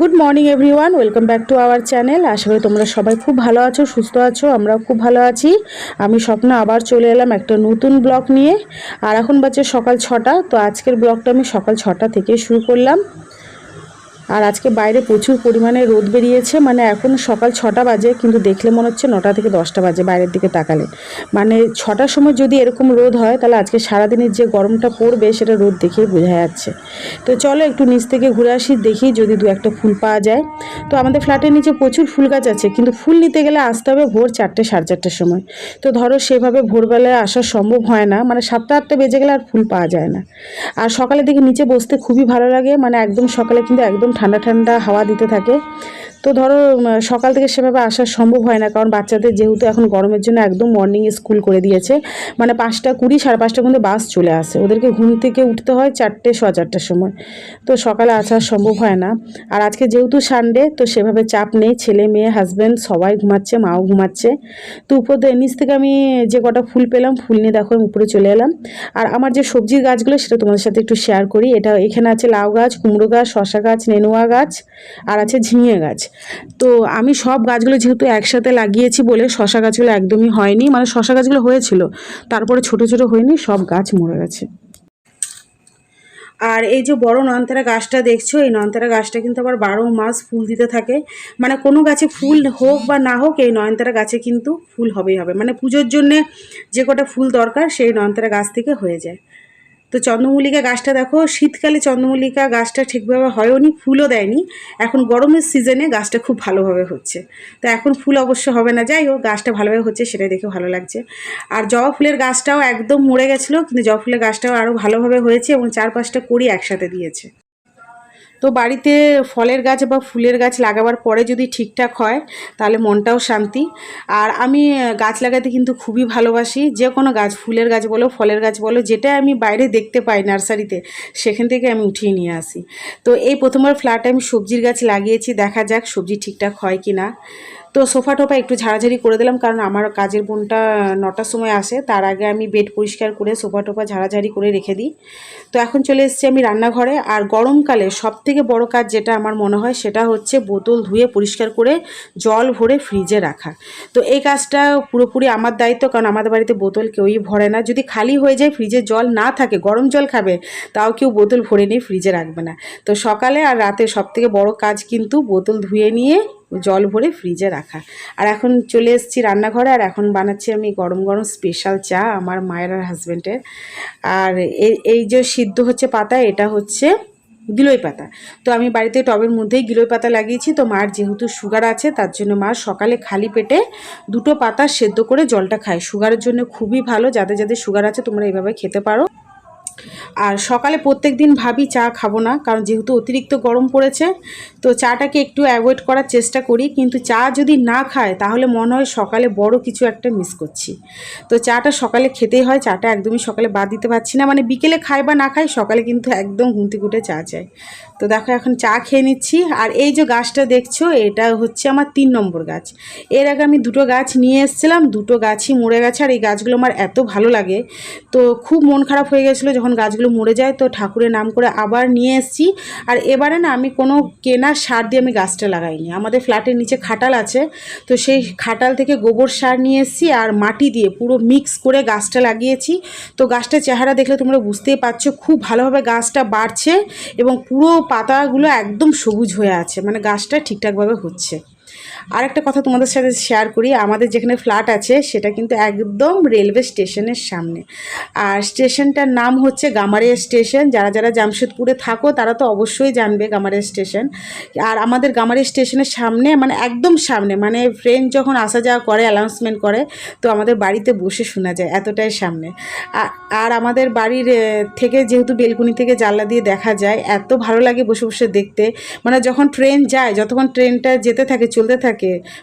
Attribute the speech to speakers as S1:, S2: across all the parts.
S1: Good morning everyone, welcome back to our channel. আশা করি তোমরা সবাই খুব ভালো আছো, সুস্থ আছো। আমরাও খুব ভালো আছি। আমি স্বপ্ন আবার চলে এলাম একটা নতুন ব্লগ নিয়ে। আর এখন বাজে সকাল 6টা। তো আজকের ব্লগটা আমি সকাল 6টা থেকে শুরু করলাম। আর আজকে বাইরে প্রচুর পরিমাণে রোদ বেরিয়েছে, মানে এখন সকাল 6টা বাজে, কিন্তু দেখলে মনে হচ্ছে 9টা থেকে 10টা বাজে বাইরের দিকে তাকালে। মানে 6টার সময় যদি এরকম রোদ হয়, তাহলে আজকে সারাদিনের যে গরমটা পড়বে সেটা রোদ দেখেই বোঝা যাচ্ছে। তো চলো একটু নিচ থেকে ঘুরে আসি, দেখি যদি দু একটা ফুল পাওয়া যায়। তো আমাদের ফ্ল্যাটের নিচে প্রচুর ফুল গাছ আছে, কিন্তু ফুল নিতে গেলে আসতে হবে ভোর 4টে সাড়ে 4টার সময়। তো ধরো সেভাবে ভোরবেলায় আসা সম্ভব হয় না, মানে 7টা 8টা বেজে গেলে আর ফুল পাওয়া যায় না। আর সকালের দিকে নিচে বসতে খুবই ভালো লাগে, মানে একদম সকালে কিন্তু একদম ঠান্ডা ঠান্ডা হাওয়া দিতে থাকে। তো ধরো সকাল থেকে সেভাবে আসা সম্ভব হয় না, কারণ বাচ্চাদের যেহেতু এখন গরমের জন্য একদম মর্নিং স্কুল করে দিয়েছে। মানে 5টা 20 সাড়ে 5টার মধ্যে বাস চলে আসে, ওদেরকে ঘুম থেকে উঠতে হয় 4টে সোয়া 4টার সময়। তো সকালে আসা সম্ভব হয় না। আর আজকে যেহেতু সানডে, তো সেভাবে চাপ নেই, ছেলে মেয়ে হাজব্যান্ড সবাই ঘুমাচ্ছে, মাও ঘুমাচ্ছে। তো উপর নিচ থেকে আমি যে কটা ফুল পেলাম, ফুল নিয়ে দেখো আমি উপরে চলে এলাম। আর আমার যে সবজির গাছগুলো সেটা তোমাদের সাথে একটু শেয়ার করি। এখানে আছে লাউ গাছ, কুমড়ো গাছ, শশা গাছ, নেনুয়া গাছ, আর আছে ঝিঙে গাছ। তো আমি সব গাছগুলো যেহেতু একসাথে লাগিয়েছি বলে শশা গাছগুলো একদমই হয়নি, মানে শশা গাছগুলো হয়েছিল, তারপরে ছোট ছোট হয়নি, সব গাছ মরে গেছে। আর এই যে বড় নয়নতারা গাছটা দেখছো, এই নয়নতারা গাছটা কিন্তু আবার 12 মাস ফুল দিতে থাকে। মানে কোনো গাছে ফুল হোক বা না হোক, এই নয়নতারা গাছে কিন্তু ফুল হবেই হবে। মানে পুজোর জন্যে যে কটা ফুল দরকার সেই নয়নতারা গাছ থেকে হয়ে যায়। তো চন্দ্রমল্লিকা গাছটা দেখো, শীতকালে চন্দ্রমল্লিকা গাছটা ঠিকভাবে হয়ওনি, ফুলও দেয়নি। এখন গরমের সিজনে গাছটা খুব ভালোভাবে হচ্ছে। তো এখন ফুল অবশ্য হবে না, যাই হোক গাছটা ভালোভাবে হচ্ছে সেটাই দেখে ভালো লাগছে। আর জবা ফুলের গাছটাও একদম মরে গেছিলো, কিন্তু জবা ফুলের গাছটাও আরও ভালোভাবে হয়েছে এবং 4-5টা কড়ি একসাথে দিয়েছে। তো বাড়িতে ফলের গাছ বা ফুলের গাছ লাগাবার পরে যদি ঠিকঠাক হয়, তাহলে মনটাও শান্তি। আর আমি গাছ লাগাতে কিন্তু খুবই ভালোবাসি। যে কোনো গাছ, ফুলের গাছ বলো ফলের গাছ বলো, যেটা আমি বাইরে দেখতে পাই নার্সারিতে, সেখান থেকে আমি উঠিয়ে নিয়ে আসি। তো এই প্রথমবার ফ্ল্যাটে আমি সবজির গাছ লাগিয়েছি, দেখা যাক সবজি ঠিকঠাক হয় কি না। তো সোফা টোফা একটু ঝাড়াঝাড়ি করে দিলাম, কারণ আমার কাজের বোনটা 9টার সময় আসে, তার আগে আমি বেড পরিষ্কার করে সোফা টোফা ঝাড়াঝাড়ি করে রেখে দিই। তো এখন চলে এসেছি আমি রান্নাঘরে। আর গরমকালে সবথেকে বড় কাজ যেটা আমার মনে হয়, সেটা হচ্ছে বোতল ধুয়ে পরিষ্কার করে জল ভরে ফ্রিজে রাখা। তো এই কাজটা পুরোপুরি আমার দায়িত্ব, কারণ আমাদের বাড়িতে বোতল কেউই ভরে না। যদি খালি হয়ে যায়, ফ্রিজে জল না থাকে, গরম জল খাবে, তাও কেউ বোতল ভরে নিয়ে ফ্রিজে রাখবে না। তো সকালে আর রাতে সবথেকে বড় কাজ কিন্তু বোতল ধুয়ে নিয়ে জল ভরে ফ্রিজে রাখা। আর এখন চলে এসেছি রান্নাঘরে, আর এখন বানাচ্ছি আমি গরম গরম স্পেশাল চা আমার মায়ের আর হাজব্যান্ডের। আর এই যে সিদ্ধ হচ্ছে পাতা, এটা হচ্ছে গিলোই পাতা। তো আমি বাড়িতে টবের মধ্যেই গিলোই পাতা লাগিয়েছি। তো মার যেহেতু সুগার আছে, তার জন্য মা সকালে খালি পেটে 2টো পাতা সেদ্ধ করে জলটা খায়। সুগারের জন্য খুবই ভালো, যাদের যাদের সুগার আছে তোমরা এইভাবে খেতে পারো। আর সকালে প্রত্যেক দিন ভাবি চা খাবো না, কারণ যেহেতু অতিরিক্ত গরম পড়েছে, তো চাটাকে একটু অ্যাভয়েড করার চেষ্টা করি। কিন্তু চা যদি না খায়, তাহলে মনে হয় সকালে বড় কিছু একটা মিস করছি। তো চাটা সকালে খেতেই হয়, চাটা একদমই সকালে বাদ দিতে পারছি না। মানে বিকেলে খাই বা না খাই, সকালে কিন্তু একদম ঘুম থেকে উঠে চা চাই। তো দেখো এখন চা খেয়ে নিচ্ছি। আর এই যে গাছটা দেখছো, এটা হচ্ছে আমার 3 নম্বর গাছ। এর আগে আমি 2টো গাছ নিয়ে এসেছিলাম, 2টো গাছই মরে গেছে। আর এই গাছগুলো আমার এত ভালো লাগে, তো খুব মন খারাপ হয়ে গেছিলো যখন গাছগুলো মরে যায়। তো ঠাকুরের নাম করে আবার নিয়ে এসেছি। আর এবারে না, আমি কোনো কেনা সার দিয়ে আমি গাছটা লাগাইনি। আমাদের ফ্ল্যাটের নিচে খাটাল আছে, তো সেই খাটাল থেকে গোবর সার নিয়ে এসেছি আর মাটি দিয়ে পুরো মিক্স করে গাছটা লাগিয়েছি। তো গাছটার চেহারা দেখলে তোমরা বুঝতেই পারছো, খুব ভালোভাবে গাছটা বাড়ছে এবং পুরো পাতাগুলো একদম সবুজ হয়ে আছে, মানে গাছটা ঠিকঠাকভাবে হচ্ছে। আর একটা কথা তোমাদের সাথে শেয়ার করি, আমাদের যেখানে ফ্ল্যাট আছে সেটা কিন্তু একদম রেলওয়ে স্টেশনের সামনে। আর স্টেশনটার নাম হচ্ছে গামারিয়া স্টেশন। যারা যারা জামশেদপুরে থাকো তারা তো অবশ্যই জানবে গামারিয়া স্টেশন। আর আমাদের গামারিয়া স্টেশনের সামনে, মানে একদম সামনে, মানে ট্রেন যখন আসা যাওয়া করে, অ্যানাউন্সমেন্ট করে, তো আমাদের বাড়িতে বসে শোনা যায়, এতটাই সামনে। আর আমাদের বাড়ির থেকে যেহেতু বেলকুনি থেকে জানলা দিয়ে দেখা যায়, এত ভালো লাগে বসে বসে দেখতে। মানে যখন ট্রেন যায়, যতক্ষণ ট্রেনটা যেতে থাকে চলতে থাকে,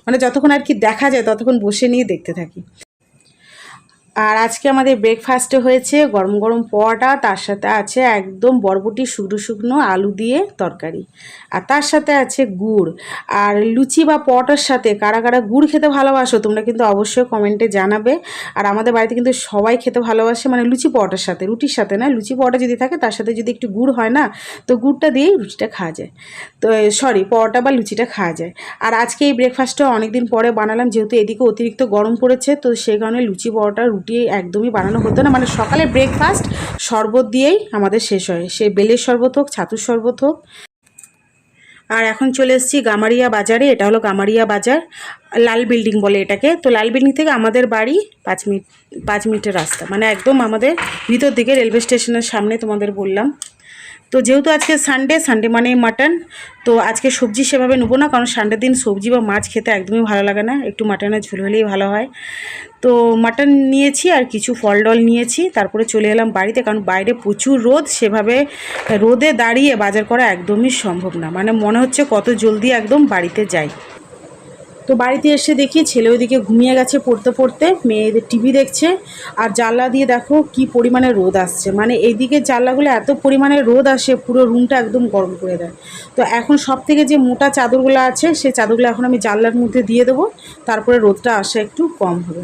S1: মানে যতক্ষণ আর কি দেখা যায়, ততক্ষণ বসে নিয়ে দেখতে থাকি। আর আজকে আমাদের ব্রেকফাস্টে হয়েছে গরম গরম পরোটা, তার সাথে আছে একদম বরবটি শুকনো শুকনো আলু দিয়ে তরকারি, আর তার সাথে আছে গুড়। আর লুচি বা পরোটার সাথে কারা কারা গুড় খেতে ভালোবাসো তোমরা কিন্তু অবশ্যই কমেন্টে জানাবে। আর আমাদের বাড়িতে কিন্তু সবাই খেতে ভালোবাসে, মানে লুচি পরোটার সাথে, রুটির সাথে না, লুচি পরোটা যদি থাকে তার সাথে যদি একটু গুড় হয় না, তো গুড়টা দিয়েই রুটিটা খাওয়া যায়, তো সরি পরোটা বা লুচিটা খাওয়া যায়। আর আজকে এই ব্রেকফাস্টটা অনেকদিন পরে বানালাম, যেহেতু এদিকে অতিরিক্ত গরম পড়েছে, তো সেই কারণে লুচি পরোটা রুটি একদমই বানানো হতো না, মানে সকালে ব্রেকফাস্ট শরবত দিয়েই আমাদের শেষ হয়, সে বেলের শরবত হোক, ছাতুর শরবত হোক। আর এখন চলে এসেছি গামারিয়া বাজারে, এটা হলো গামারিয়া বাজার, লাল বিল্ডিং বলে এটাকে। তো লাল বিল্ডিং থেকে আমাদের বাড়ি 5 মিনিটের রাস্তা, মানে একদম আমাদের ভিতর দিকে রেলওয়ে স্টেশনের সামনে, তোমাদের বললাম। তো যেহেতু আজকে সানডে মানে মাটন, তো আজকে সবজি সেভাবে নেবো না, কারণ সানডের দিন সবজি বা মাছ খেতে একদমই ভালো লাগে না, একটু মাটনের ঝোল হলেই ভালো হয়। তো মাটন নিয়েছি আর কিছু ফল ডল নিয়েছি, তারপরে চলে এলাম বাড়িতে, কারণ বাইরে প্রচুর রোদ, সেভাবে রোদে দাঁড়িয়ে বাজার করা একদমই সম্ভব না, মানে মনে হচ্ছে কত জলদি একদম বাড়িতে যাই। তো বাড়িতে এসে দেখি ছেলে ওইদিকে ঘুমিয়ে গেছে পড়তে পড়তে, মেয়েদের টিভি দেখছে। আর জানলা দিয়ে দেখো কি পরিমাণে রোদ আসছে, মানে এইদিকে জানলাগুলো এত পরিমাণে রোদ আসে পুরো রুমটা একদম গরম করে দেয়। তো এখন সব থেকে যে মোটা চাদরগুলো আছে সেই চাদরগুলো এখন আমি জানলার মধ্যে দিয়ে দেবো, তারপরে রোদটা আসা একটু কম হবে।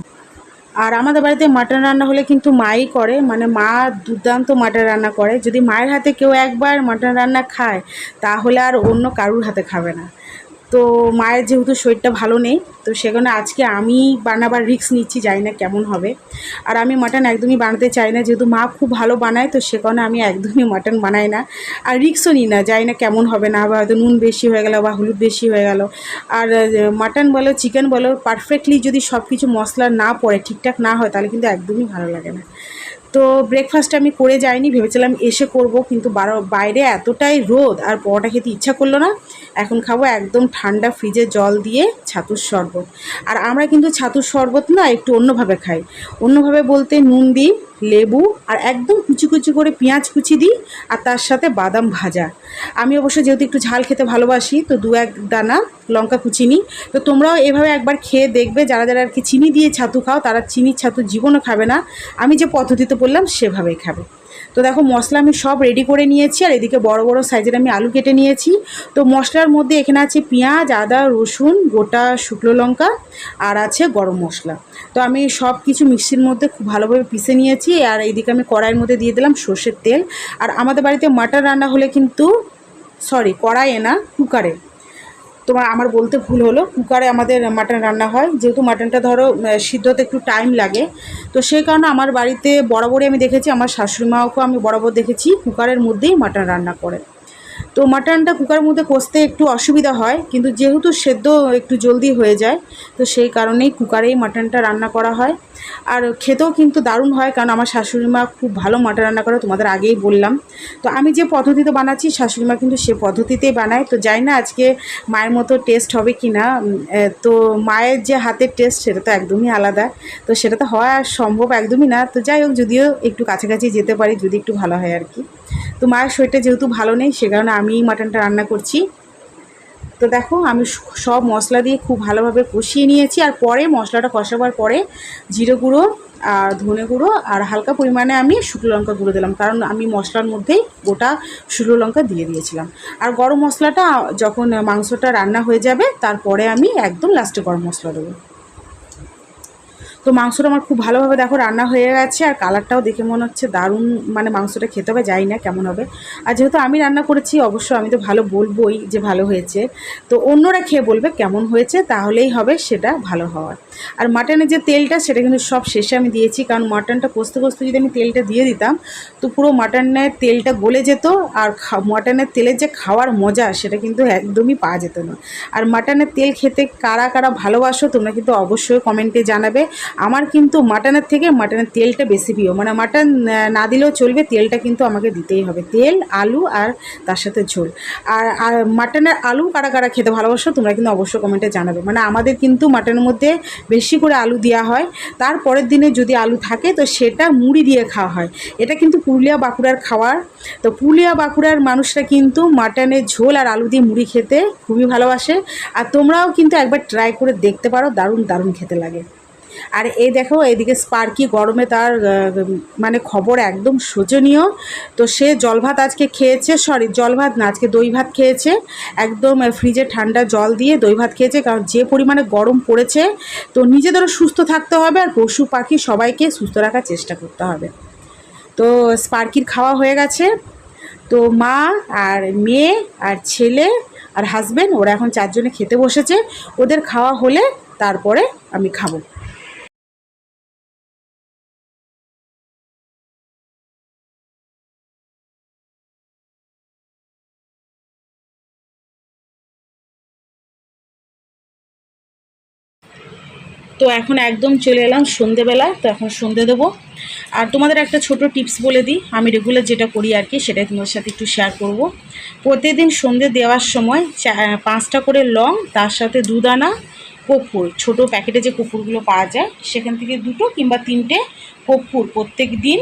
S1: আর আমাদের বাড়িতে মাটন রান্না হলে কিন্তু মাই করে, মানে মা দুর্দান্ত মাটন রান্না করে, যদি মায়ের হাতে কেউ একবার মাটন রান্না খায় তাহলে আর অন্য কারুর হাতে খাবে না। তো মায়ের যেহেতু শরীরটা ভালো নেই, তো সেখানে আজকে আমি বানাবার রিস্ক নিচ্ছি, জানি না কেমন হবে। আর আমি মাটন একদমই বানাতে চাই না, যেহেতু মা খুব ভালো বানায়, তো সে কারণে আমি একদমই মাটন বানাই না। আর রিস্কও নিই না, জানি না কেমন হবে না হবে, হয়তো নুন বেশি হয়ে গেল বা হলুদ বেশি হয়ে গেল। আর মাটন বলো চিকেন বলো, পারফেক্টলি যদি সব কিছু মশলা না পড়ে, ঠিকঠাক না হয়, তাহলে কিন্তু একদমই ভালো লাগে না। তো ব্রেকফাস্ট আমি করে যাইনি, ভেবেছিলাম এসে করব, কিন্তু বাইরে এতটাই রোদ আর পরোটা খেতে ইচ্ছা করলো না। এখন খাবো একদম ঠান্ডা ফ্রিজে জল দিয়ে ছাতুর শরবত। আর আমরা কিন্তু ছাতুর শরবত না একটু অন্যভাবে খাই, অন্যভাবে বলতে নুন দিই, লেবু, আর একদম কুচি কুচি করে পেঁয়াজ কুচি দিই, আর তার সাথে বাদাম ভাজা। আমি অবশ্য যেহেতু একটু ঝাল খেতে ভালোবাসি, তো 1 দানা লঙ্কা কুচি নিই। তো তোমরাও এভাবে একবার খেয়ে দেখবে, যারা যারা আর কি চিনি দিয়ে ছাতু খাও, তারা চিনির ছাতু জীবনও খাবে না, আমি যে পদ্ধতিতে বললাম সেভাবেই খাবে। তো দেখো মশলা আমি সব রেডি করে নিয়েছি, আর এদিকে বড় বড় সাইজের আমি আলু কেটে নিয়েছি। তো মশলার মধ্যে এখানে আছে পেঁয়াজ, আদা, রসুন, গোটা শুকনো লঙ্কা, আর আছে গরম মশলা। তো আমি সব কিছু মিক্সির মধ্যে খুব ভালোভাবে পিষে নিয়েছি। আর এইদিকে আমি কড়াইয়ের মধ্যে দিয়ে দিলাম সর্ষের তেল। আর আমাদের বাড়িতে মাটন রান্না হলে কিন্তু, সরি কড়াইয়ে না, কুকারে, আমার বলতে ভুল হলো, কুকারে আমাদের মাটন রান্না হয়, যেহেতু মাটনটা ধরো সিদ্ধতে একটু টাইম লাগে। তো সেই কারণে আমার বাড়িতে বরাবরই আমি দেখেছি, আমার শাশুড়ি মাকেও আমি বরাবর দেখেছি কুকারের মধ্যেই মাটন রান্না করে। তো মাটনটা কুকারের মধ্যে কষতে একটু অসুবিধা হয়, কিন্তু যেহেতু সেদ্ধ একটু জলদি হয়ে যায়, তো সেই কারণেই কুকারেই মাটনটা রান্না করা হয়। আর খেতেও কিন্তু দারুণ হয়, কারণ আমার শাশুড়ি মা খুব ভালো মাটন রান্না করে, তোমাদের আগেই বললাম। তো আমি যে পদ্ধতিতে বানাচ্ছি, শাশুড়ি মা কিন্তু সে পদ্ধতিতেই বানায়। তো জানি না আজকে মায়ের মতো টেস্ট হবে কি না, তো মায়ের যে হাতের টেস্ট সেটা তো একদমই আলাদা, তো সেটা তো হওয়া সম্ভব একদমই না। তো যাই হোক, যদিও একটু কাছাকাছি যেতে পারি, যদি একটু ভালো হয় আর কি। তো মায়ের শরীরটা যেহেতু ভালো নেই, সে কারণে আমিই মাটনটা রান্না করছি। তো দেখো আমি সব মশলা দিয়ে খুব ভালোভাবে কষিয়ে নিয়েছি, আর পরে মশলাটা কষাবার পরে জিরে গুঁড়ো আর ধনে গুঁড়ো আর হালকা পরিমাণে আমি শুকনো লঙ্কা গুঁড়ো দিলাম, কারণ আমি মশলার মধ্যেই গোটা শুকনো লঙ্কা দিয়ে দিয়েছিলাম। আর গরম মশলাটা যখন মাংসটা রান্না হয়ে যাবে, তারপরে আমি একদম লাস্টে গরম মশলা দেবো। তো মাংসটা আমার খুব ভালোভাবে দেখো রান্না হয়ে গেছে, আর কালারটাও দেখে মনে হচ্ছে দারুণ, মানে মাংসটা খেতে হবে, জানি না কেমন হবে। আর যেহেতু আমি রান্না করেছি, অবশ্য আমি তো ভালো বলবোই যে ভালো হয়েছে। তো অন্যরা খেয়ে বলবে কেমন হয়েছে, তাহলেই হবে সেটা ভালো হওয়ার। আর মাটনের যে তেলটা, সেটা কিন্তু সব শেষে আমি দিয়েছি, কারণ মাটনটা কষতে কষতে যদি আমি তেলটা দিয়ে দিতাম, তো পুরো মাটনের তেলটা গলে যেত, আর মাটনের তেলের যে খাওয়ার মজা, সেটা কিন্তু একদমই পাওয়া যেত না। আর মাটনের তেল খেতে কারা কারা ভালোবাসো তোমরা কিন্তু অবশ্যই কমেন্টে জানাবে। আমার কিন্তু মাটনের থেকে মাটনের তেলটা বেশি প্রিয়, মানে মাটন না দিলেও চলবে, তেলটা কিন্তু আমাকে দিতেই হবে, তেল, আলু আর তার সাথে ঝোল। আর মাটনের আলু কারা কারা খেতে ভালোবাসো তোমরা কিন্তু অবশ্যই কমেন্টে জানাবে। মানে আমাদের কিন্তু মাটনের মধ্যে বেশি করে আলু দেওয়া হয়, তারপরের দিনে যদি আলু থাকে তো সেটা মুড়ি দিয়ে খাওয়া হয়। এটা কিন্তু পুরুলিয়া বাঁকুড়ার খাবার। তো পুরুলিয়া বাঁকুড়ার মানুষরা কিন্তু মাটনের ঝোল আর আলু দিয়ে মুড়ি খেতে খুবই ভালোবাসে। আর তোমরাও কিন্তু একবার ট্রাই করে দেখতে পারো, দারুণ দারুণ খেতে লাগে। আর এই দেখো এইদিকে স্পার্কি গরমে তার মানে খবর একদম শোচনীয়। তো সে জল ভাত আজকে খেয়েছে, সরি জল ভাত না, আজকে দই ভাত খেয়েছে, একদম ফ্রিজে ঠান্ডা জল দিয়ে দই ভাত খেয়েছে। কারণ যে পরিমাণে গরম পড়েছে, তো নিজেদেরও সুস্থ থাকতে হবে আর পশু পাখি সবাইকে সুস্থ রাখার চেষ্টা করতে হবে। তো স্পার্কির খাওয়া হয়ে গেছে। তো মা আর মেয়ে আর ছেলে আর হাজব্যান্ড ওরা এখন 4 জনে খেতে বসেছে। ওদের খাওয়া হলে তারপরে আমি খাবো। তো এখন একদম চলে এলাম সন্ধেবেলা। তো এখন সন্ধে দেবো। আর তোমাদের একটা ছোট টিপস বলে দিই, আমি রেগুলার যেটা করি আর কি, সেটাই তোমাদের সাথে একটু শেয়ার করব। প্রতিদিন সন্ধে দেওয়ার সময় 5টা করে লং, তার সাথে 2 দানা কর্পূর, ছোটো প্যাকেটে যে কর্পূরগুলো পাওয়া যায় সেখান থেকে 2টো কিংবা 3টে কর্পূর প্রত্যেক দিন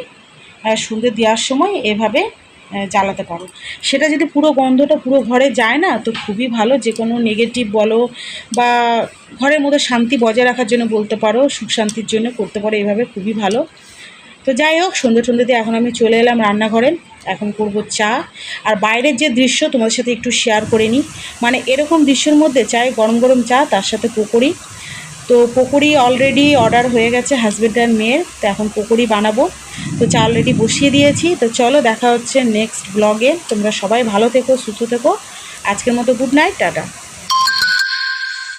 S1: সন্ধে দেওয়ার সময় এভাবে জ্বালাতে পারো। সেটা যদি পুরো গন্ধটা পুরো ঘরে যায় না, তো খুবই ভালো। যে কোনো নেগেটিভ বলো বা ঘরের মধ্যে শান্তি বজায় রাখার জন্য বলতে পারো, সুখ শান্তির জন্য করতে পারো, এভাবে খুবই ভালো। তো যাই হোক, সন্ধ্যে এখন আমি চলে এলাম রান্নাঘরে। এখন করব চা। আর বাইরের যে দৃশ্য তোমাদের সাথে একটু শেয়ার করে নিই। মানে এরকম দৃশ্যের মধ্যে চাই গরম গরম চা, তার সাথে পকোড়ি। তো পকোড়ি অলরেডি অর্ডার হয়ে গেছে হাজব্যান্ড আর মেয়ের। তো এখন পকোড়ি বানাবো। তো চা অলরেডি বসিয়ে দিয়েছি। তো চলো দেখা হচ্ছে নেক্সট ব্লগে। তোমরা সবাই ভালো থেকো, সুস্থ থেকো। আজকের মতো গুড নাইট, টাটা।